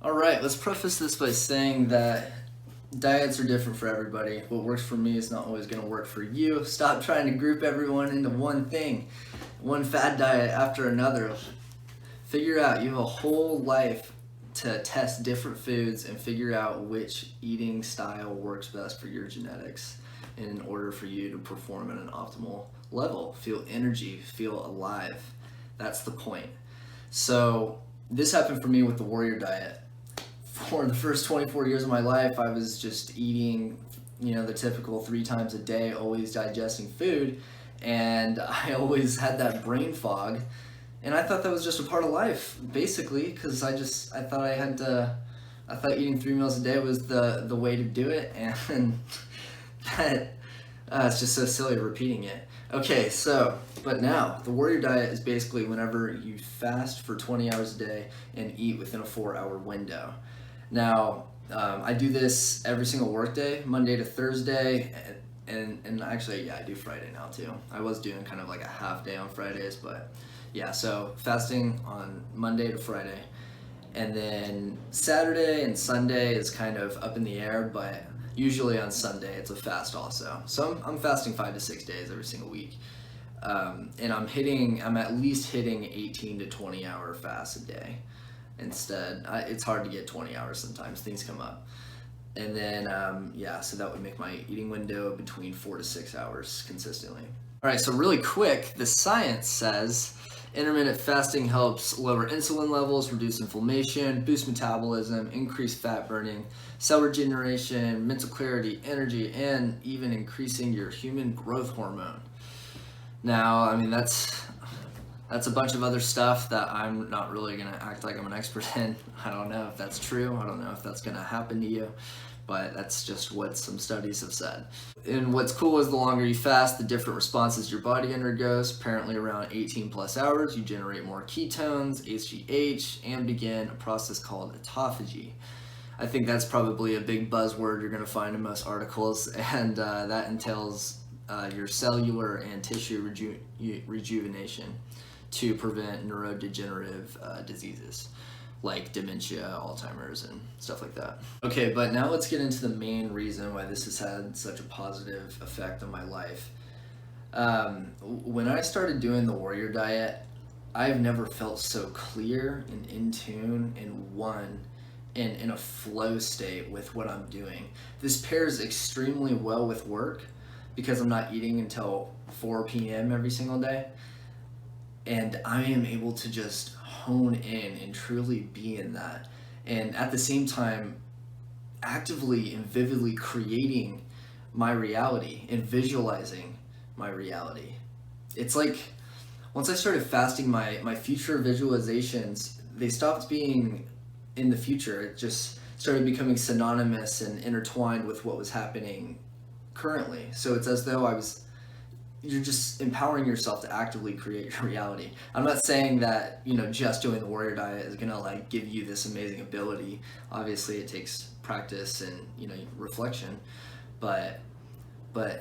All right, let's preface this by saying that diets are different for everybody. What works for me is not always going to work for you. Stop trying to group everyone into one thing, one fad diet after another. Figure out you have a whole life to test different foods and figure out which eating style works best for your genetics in order for you to perform at an optimal level. Feel energy, feel alive. That's the point. So, this happened for me with the warrior diet. For the first 24 years of my life, I was just eating, the typical 3 times a day, always digesting food, and I always had that brain fog, and I thought that was just a part of life, basically, because I thought I thought eating 3 meals a day was the way to do it, and that it's just so silly repeating it. Okay, so, but now, the warrior diet is basically whenever you fast for 20 hours a day and eat within a 4 hour window. Now, I do this every single workday, Monday to Thursday, and actually, yeah, I do Friday now too. I was doing kind of like a half day on Fridays, but yeah, so fasting on Monday to Friday. And then Saturday and Sunday is kind of up in the air, but usually on Sunday it's a fast also. So I'm fasting 5 to 6 days every single week. And I'm at least hitting 18 to 20 hour fasts a day. It's hard to get 20 hours sometimes, things come up. And then, yeah, so that would make my eating window between 4 to 6 hours consistently. All right, so really quick, the science says intermittent fasting helps lower insulin levels, reduce inflammation, boost metabolism, increase fat burning, cell regeneration, mental clarity, energy, and even increasing your human growth hormone. Now, I mean, that's a bunch of other stuff that I'm not really going to act like I'm an expert in. I don't know if that's true. I don't know if that's going to happen to you, but that's just what some studies have said. And what's cool is the longer you fast, the different responses your body undergoes. Apparently, around 18 plus hours, you generate more ketones, HGH, and begin a process called autophagy. I think that's probably a big buzzword you're going to find in most articles, and that entails your cellular and tissue rejuvenation to prevent neurodegenerative diseases like dementia, Alzheimer's, and stuff like that. Okay, but now let's get into the main reason why this has had such a positive effect on my life. When I started doing the warrior diet, I've never felt so clear and in tune and one and in a flow state with what I'm doing. This pairs extremely well with work because I'm not eating until 4 p.m. every single day, and I am able to just hone in and truly be in that. And at the same time, actively and vividly creating my reality and visualizing my reality. It's like once I started fasting, my future visualizations, they stopped being in the future. It just started becoming synonymous and intertwined with what was happening currently. So it's as though you're just empowering yourself to actively create your reality. I'm not saying that, just doing the warrior diet is going to like give you this amazing ability. Obviously it takes practice and, reflection, but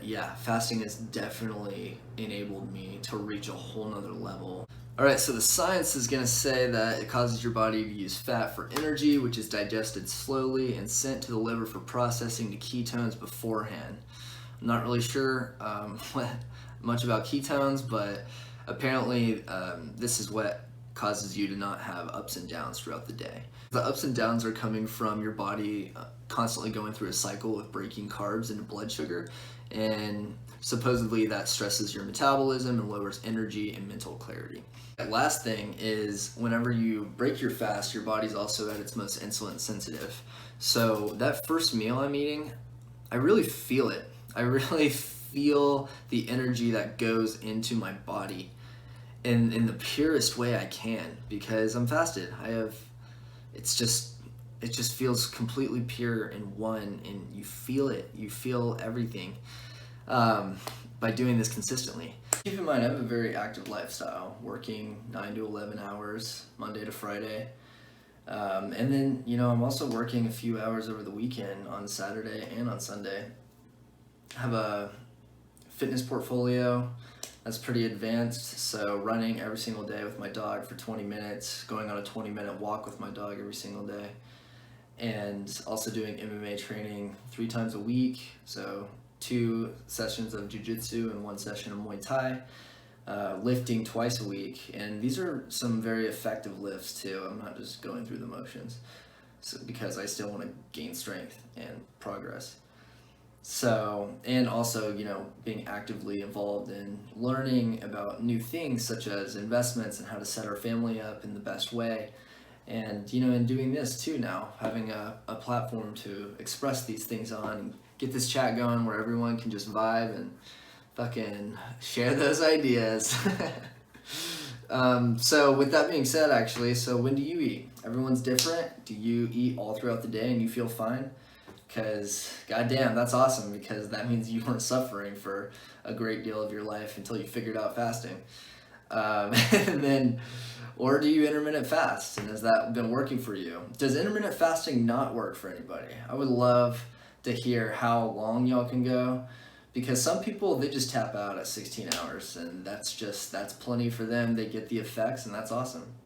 yeah, fasting has definitely enabled me to reach a whole nother level. All right, so the science is going to say that it causes your body to use fat for energy, which is digested slowly and sent to the liver for processing to ketones beforehand. I'm not really sure much about ketones, but apparently this is what causes you to not have ups and downs throughout the day. The ups and downs are coming from your body constantly going through a cycle of breaking carbs into blood sugar, and supposedly that stresses your metabolism and lowers energy and mental clarity. The last thing is whenever you break your fast, your body's also at its most insulin sensitive. So that first meal I'm eating, I really feel it. I really feel the energy that goes into my body in the purest way I can because I'm fasted. It's just it just feels completely pure and one, and you feel it. You feel everything by doing this consistently. Keep in mind, I have a very active lifestyle, working 9 to 11 hours Monday to Friday. And then, I'm also working a few hours over the weekend on Saturday and on Sunday. I have a fitness portfolio that's pretty advanced, so running every single day with my dog for 20 minutes, going on a 20-minute walk with my dog every single day. and also doing MMA training 3 times a week. So 2 sessions of jiu-jitsu and 1 session of Muay Thai. Lifting twice a week, and these are some very effective lifts too. I'm not just going through the motions, so, because I still want to gain strength and progress. So, and also, being actively involved in learning about new things such as investments and how to set our family up in the best way. And, in doing this too now, having a platform to express these things on and get this chat going where everyone can just vibe and fucking share those ideas. So with that being said, actually, so when do you eat? Everyone's different. Do you eat all throughout the day and you feel fine? Because goddamn, that's awesome, because that means you weren't suffering for a great deal of your life until you figured out fasting. And then, or do you intermittent fast, and has that been working for you? Does intermittent fasting not work for anybody? I would love to hear how long y'all can go, because some people, they just tap out at 16 hours, and that's plenty for them. They get the effects, and that's awesome.